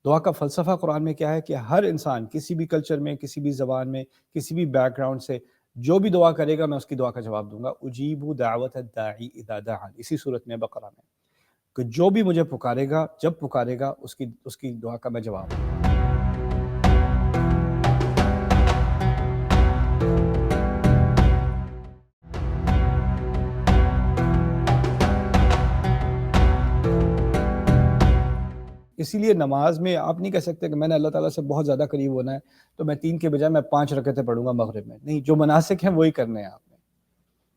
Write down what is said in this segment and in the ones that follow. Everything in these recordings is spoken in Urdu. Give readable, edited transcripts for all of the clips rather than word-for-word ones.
دعا کا فلسفہ قرآن میں کیا ہے کہ ہر انسان کسی بھی کلچر میں، کسی بھی زبان میں، کسی بھی بیک گراؤنڈ سے جو بھی دعا کرے گا میں اس کی دعا کا جواب دوں گا. اجیب دعوت الداعی اذا دعان، اسی صورت میں بقرہ میں، کہ جو بھی مجھے پکارے گا، جب پکارے گا، اس کی دعا کا میں جواب دوں. اسی لیے نماز میں آپ نہیں کہہ سکتے کہ میں نے اللہ تعالیٰ سے بہت زیادہ قریب ہونا ہے تو میں 3 کے بجائے میں 5 رکعتیں پڑھوں گا مغرب میں. نہیں، جو مناسک ہیں وہی کرنے ہیں آپ نے.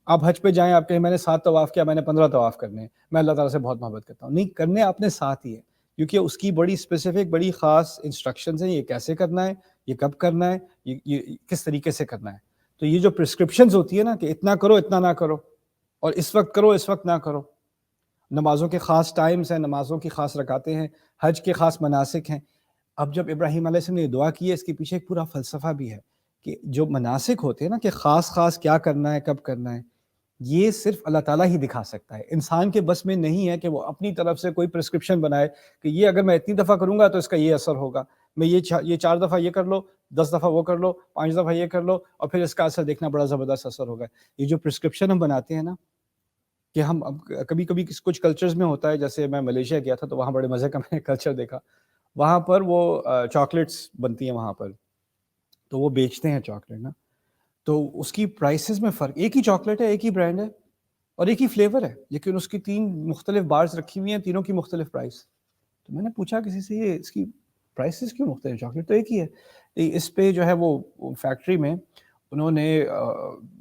آپ حج پہ جائیں، آپ کہیں میں نے 7 طواف کیا، میں نے 15 طواف کرنے ہیں، میں اللہ تعالیٰ سے بہت محبت کرتا ہوں. نہیں، کرنے آپ نے 7 ہی ہے، کیونکہ اس کی بڑی اسپیسیفک، بڑی خاص انسٹرکشنز ہیں، یہ کیسے کرنا ہے، یہ کب کرنا ہے، یہ کس طریقے سے کرنا ہے. تو یہ جو پرسکرپشنز ہوتی ہے نا کہ اتنا کرو، اتنا نہ کرو، اور اس وقت کرو، اس وقت نہ کرو. نمازوں کے خاص ٹائمز ہیں، نمازوں کی خاص رکعتیں ہیں، حج کے خاص مناسک ہیں. اب جب ابراہیم علیہ السلام نے یہ دعا کی ہے، اس کے پیچھے ایک پورا فلسفہ بھی ہے کہ جو مناسک ہوتے ہیں نا کہ خاص کیا کرنا ہے، کب کرنا ہے، یہ صرف اللہ تعالیٰ ہی دکھا سکتا ہے. انسان کے بس میں نہیں ہے کہ وہ اپنی طرف سے کوئی پرسکرپشن بنائے کہ یہ اگر میں اتنی دفعہ کروں گا تو اس کا یہ اثر ہوگا، میں یہ 4 دفعہ یہ کر لو، 10 دفعہ وہ کر لو، 5 دفعہ یہ کر لو، اور پھر اس کا اثر دیکھنا بڑا زبردست اثر ہوگا. یہ جو پرسکرپشن ہم بناتے ہیں نا کہ ہم کبھی کبھی کچھ کلچرز میں ہوتا ہے، جیسے میں ملیشیا گیا تھا تو وہاں بڑے مزے کا میں نے کلچر دیکھا. وہاں پر وہ چاکلیٹس بنتی ہیں وہاں پر، تو وہ بیچتے ہیں چاکلیٹ نا، تو اس کی پرائسز میں فرق، ایک ہی چاکلیٹ ہے، ایک ہی برانڈ ہے اور ایک ہی فلیور ہے، لیکن اس کی 3 مختلف بارز رکھی ہوئی ہیں، تینوں کی مختلف پرائس. تو میں نے پوچھا کسی سے یہ اس کی پرائسز کیوں مختلف، چاکلیٹ تو ایک ہی ہے. اس پہ جو ہے وہ فیکٹری میں انہوں نے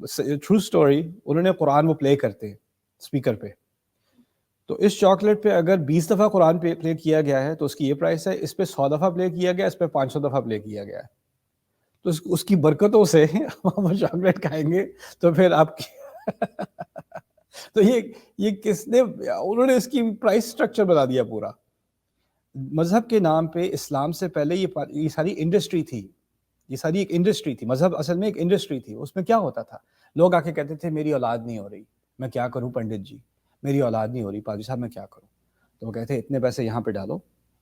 ٹرو سٹوری، انہوں نے قرآن وہ پلے کرتے ہیں اسپیکر پہ، تو اس چاکلیٹ پہ اگر 20 دفعہ قرآن پلے کیا گیا ہے تو اس کی یہ پرائس ہے، اس پہ 100 دفعہ پلے کیا گیا، اس پہ 500 دفعہ پلے کیا گیا ہے. تو اس کی برکتوں سے وہ چاکلیٹ کھائیں گے تو پھر آپ کی تو یہ کس نے، انہوں نے اس کی پرائس سٹرکچر بتا دیا پورا. مذہب کے نام پہ اسلام سے پہلے یہ ساری انڈسٹری تھی، یہ ساری ایک انڈسٹری تھی. مذہب اصل میں ایک انڈسٹری تھی. اس میں کیا ہوتا تھا، لوگ آ کے کہتے تھے میری اولاد نہیں ہو رہی، میں کیا کروں پنڈت جی، میری اولاد نہیں ہو رہی پادری صاحب، میں کیا کروں. تو وہ کہتے ہیں اتنے پیسے یہاں پہ ڈالو،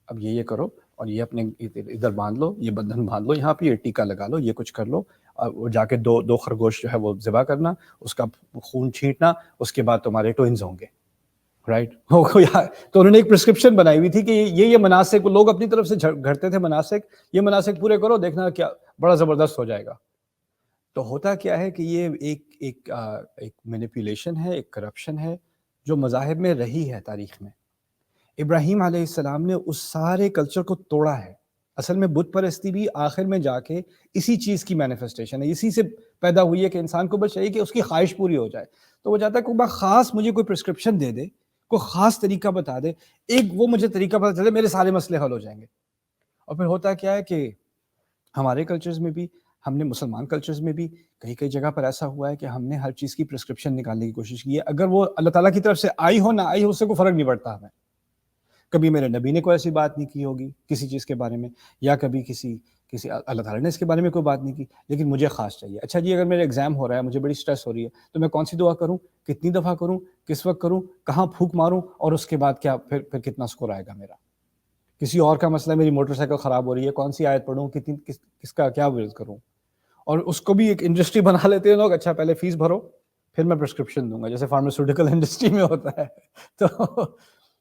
اب یہ کرو، اور یہ اپنے ادھر باندھ لو، یہ بندھن باندھ لو یہاں پہ، یہ ٹیکا لگا لو، یہ کچھ کر لو، اور جا کے دو خرگوش جو ہے وہ ذبح کرنا، اس کا خون چھینٹنا، اس کے بعد تمہارے ٹوئنز ہوں گے، رائٹ. تو انہوں نے ایک پرسکرپشن بنائی ہوئی تھی کہ یہ مناسک، لوگ اپنی طرف سے گھڑتے تھے مناسک، یہ مناسک پورے کرو، دیکھنا کیا بڑا زبردست ہو جائے گا. تو ہوتا کیا ہے کہ یہ ایک مینیپولیشن ہے، ایک کرپشن ہے جو مذاہب میں رہی ہے تاریخ میں. ابراہیم علیہ السلام نے اس سارے کلچر کو توڑا ہے. اصل میں بت پرستی بھی آخر میں جا کے اسی چیز کی مینیفیسٹیشن ہے، اسی سے پیدا ہوئی ہے کہ انسان کو بس چاہیے کہ اس کی خواہش پوری ہو جائے. تو وہ چاہتا ہے کوئی خاص مجھے کوئی پرسکرپشن دے دے، کوئی خاص طریقہ بتا دے، ایک وہ مجھے طریقہ بتا چلے، میرے سارے مسئلے حل ہو جائیں گے. اور پھر ہوتا کیا ہے کہ ہمارے کلچرز میں بھی، ہم نے مسلمان کلچرز میں بھی کئی جگہ پر ایسا ہوا ہے کہ ہم نے ہر چیز کی پرسکرپشن نکالنے کی کوشش کی ہے. اگر وہ اللہ تعالیٰ کی طرف سے آئی ہو نہ آئی ہو، اس سے کوئی فرق نہیں پڑتا ہمیں. کبھی میرے نبی نے کوئی ایسی بات نہیں کی ہوگی کسی چیز کے بارے میں، یا کبھی کسی اللہ تعالیٰ نے اس کے بارے میں کوئی بات نہیں کی، لیکن مجھے خاص چاہیے. اچھا جی، اگر میرے ایگزام ہو رہا ہے، مجھے بڑی سٹریس ہو رہی ہے، تو میں کون سی دعا کروں، کتنی دفعہ کروں، کس وقت کروں، کہاں پھونک ماروں، اور اس کے بعد کیا پھر کتنا سکور آئے گا میرا. کسی اور کا مسئلہ، میری موٹر سائیکل خراب ہو رہی ہے، کون سی آیت پڑھوں، کس کا کیا ورد کروں. اور اس کو بھی ایک انڈسٹری بنا لیتے ہیں لوگ. اچھا پہلے فیس بھرو پھر میں پرسکرپشن دوں گا، جیسے فارماسیوٹیکل انڈسٹری میں ہوتا ہے. تو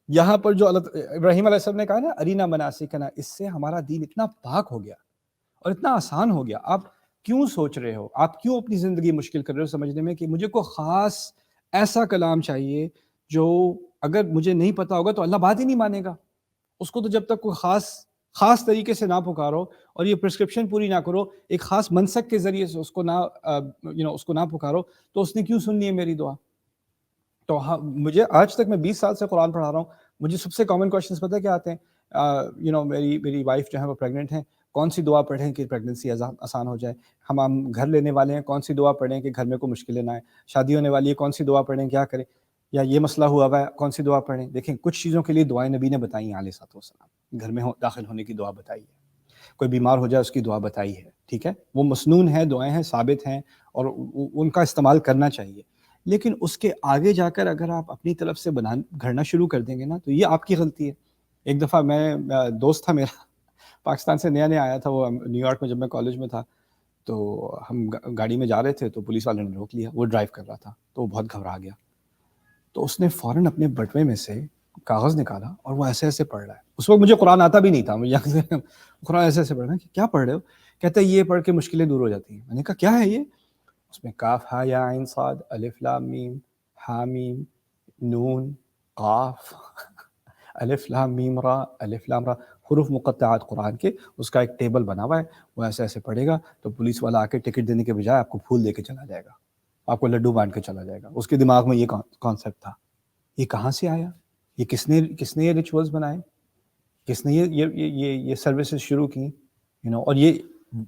یہاں پر جو ابراہیم علیہ السلام نے کہا نا ارینا مناسکنا، اس سے ہمارا دین اتنا پاک ہو گیا اور اتنا آسان ہو گیا. آپ کیوں سوچ رہے ہو، آپ کیوں اپنی زندگی مشکل کر رہے ہو سمجھنے میں کہ مجھے کوئی خاص ایسا کلام چاہیے جو اگر مجھے نہیں پتا ہوگا تو اللہ بات ہی نہیں مانے گا. اس کو تو جب تک کوئی خاص طریقے سے نہ پکارو اور یہ پرسکرپشن پوری نہ کرو، ایک خاص منسک کے ذریعے سے اس کو نہ پکارو، تو اس نے کیوں سننی ہے میری دعا. تو مجھے آج تک، میں 20 سال سے قرآن پڑھا رہا ہوں، مجھے سب سے کامن کوشچنس پتہ کیا آتے ہیں. میری وائف جو ہے وہ پریگننٹ ہیں، کون سی دعا پڑھیں کہ پریگننسی آسان ہو جائے. ہم گھر لینے والے ہیں، کون سی دعا پڑھیں کہ گھر میں کوئی مشکلیں نہ آئیں. شادی ہونے والی ہے، کون سی دعا پڑھیں، کیا کریں. یا یہ مسئلہ ہوا ہے، کون سی دعا پڑھیں. دیکھیں کچھ چیزوں کے لیے دعائیں نبی نے بتائی ہیں علیہ الصلوۃ والسلام. گھر میں داخل ہونے کی دعا بتائی ہے، کوئی بیمار ہو جائے اس کی دعا بتائی ہے، ٹھیک ہے، وہ مسنون ہے، دعائیں ہیں، ثابت ہیں، اور ان کا استعمال کرنا چاہیے. لیکن اس کے آگے جا کر اگر آپ اپنی طرف سے گھڑنا شروع کر دیں گے نا، تو یہ آپ کی غلطی ہے. ایک دفعہ دوست تھا میرا، پاکستان سے نیا نیا آیا تھا وہ نیو یارک میں، جب میں کالج میں تھا تو ہم گاڑی میں جا رہے تھے تو پولیس والے نے روک لیا، وہ ڈرائیو کر رہا تھا تو وہ بہت گھبرا گیا، تو اس نے فوراً اپنے بٹوے میں سے کاغذ نکالا اور وہ ایسے ایسے پڑھ رہا ہے. اس وقت مجھے قرآن آتا بھی نہیں تھا، مجھے قرآن ایسے ایسے پڑھ رہا ہے کہ کیا پڑھ رہے ہو؟ کہتا ہے یہ پڑھ کے مشکلیں دور ہو جاتی ہیں. میں نے کہا کیا ہے یہ؟ اس میں کاف ہا یا عین صاد الف لام میم حامیم نون قاف الف لام میم را الف لام را، حروف مقطعات قرآن کے، اس کا ایک ٹیبل بنا ہوا ہے، وہ ایسے ایسے پڑھے گا تو پولیس والا آ کے ٹکٹ دینے کے بجائے آپ کو پھول دے کے چلا جائے گا، آپ کو لڈو بانٹ کے چلا جائے گا. اس کے دماغ میں یہ کانسیپٹ تھا. یہ کہاں سے آیا؟ یہ کس نے یہ ریچولز بنائے؟ کس نے یہ سروسز شروع کی؟ اور یہ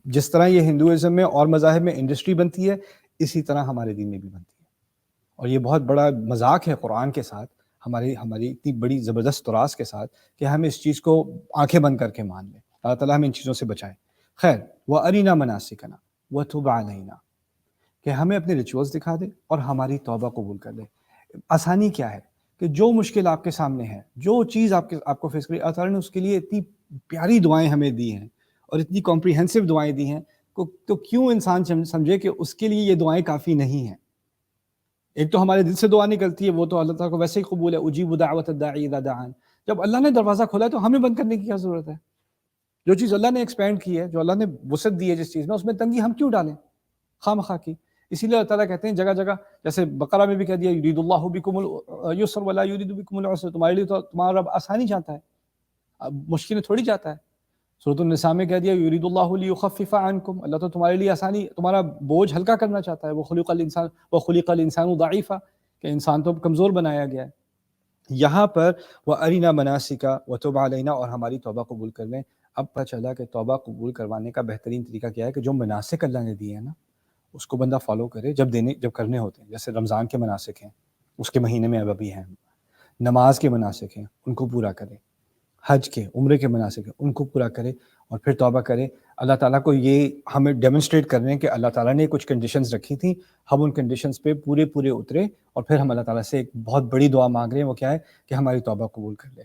جس طرح یہ ہندوازم میں اور مذاہب میں انڈسٹری بنتی ہے، اسی طرح ہمارے دین میں بھی بنتی ہے. اور یہ بہت بڑا مذاق ہے قرآن کے ساتھ، ہماری اتنی بڑی زبردست تراث کے ساتھ کہ ہم اس چیز کو آنکھیں بند کر کے مان لیں. اللہ تعالیٰ ہمیں ان چیزوں سے بچائے. خیر، وَأَرِنَا مَنَاسِكَنَا وَتُبْ عَلَيْنَا، کہ ہمیں اپنے ریچولز دکھا دے اور ہماری توبہ قبول کر لے. آسانی کیا ہے کہ جو مشکل آپ کے سامنے ہے، جو چیز آپ کو فیس کری، اللہ تعالیٰ نے اس کے لیے اتنی پیاری دعائیں ہمیں دی ہیں اور اتنی کمپریہنسو دعائیں دی ہیں، تو کیوں انسان سمجھے کہ اس کے لیے یہ دعائیں کافی نہیں ہیں. ایک تو ہمارے دل سے دعا نکلتی ہے، وہ تو اللہ تعالیٰ کو ویسے ہی قبول ہے، اجیب دعوت الداعی اذا دعان. جب اللہ نے دروازہ کھولا ہے تو ہمیں بند کرنے کی کیا ضرورت ہے؟ جو چیز اللہ نے ایکسپینڈ کی ہے، جو اللہ نے وسعت دی ہے جس چیز میں، اس میں تنگی ہم کیوں ڈالیں خواہ مخواہ کی؟ اسی لیے اللہ تعالیٰ کہتے ہیں جگہ جگہ، جیسے بقرہ میں بھی کہہ دیا یرید اللہ بکم اليسر ولا یرید بکم العسر، تمہارے لیے تو تمہارا رب آسانی چاہتا ہے، اب مشکلیں تھوڑی چاہتا ہے. سورۃ النساء میں کہہ دیا یرید اللہ لیخفف عنکم، اللہ تو تمہارے لیے آسانی، تمہارا بوجھ ہلکا کرنا چاہتا ہے. وخلق الانسان ضعیفا، کہ انسان تو کمزور بنایا گیا ہے. یہاں پر وَأَرِنَا مَنَاسِكَ وَتُبْ عَلَيْنَا، اور ہماری توبہ قبول کر لیں. اب پتہ چلا کہ توبہ قبول کروانے کا بہترین طریقہ کیا ہے کہ جو مناسک اللہ نے دیے ہیں نا، اس کو بندہ فالو کرے جب کرنے ہوتے ہیں. جیسے رمضان کے مناسک ہیں، اس کے مہینے میں ابھی ہیں. نماز کے مناسک ہیں، ان کو پورا کرے. حج کے، عمرے کے مناسک ہیں، ان کو پورا کرے اور پھر توبہ کرے. اللہ تعالیٰ کو یہ ہمیں ڈیمونسٹریٹ کر رہے ہیں کہ اللہ تعالیٰ نے کچھ کنڈیشنز رکھی تھیں، ہم ان کنڈیشنز پہ پورے اترے، اور پھر ہم اللہ تعالیٰ سے ایک بہت بڑی دعا مانگ رہے ہیں. وہ کیا ہے کہ ہماری توبہ قبول کر لے.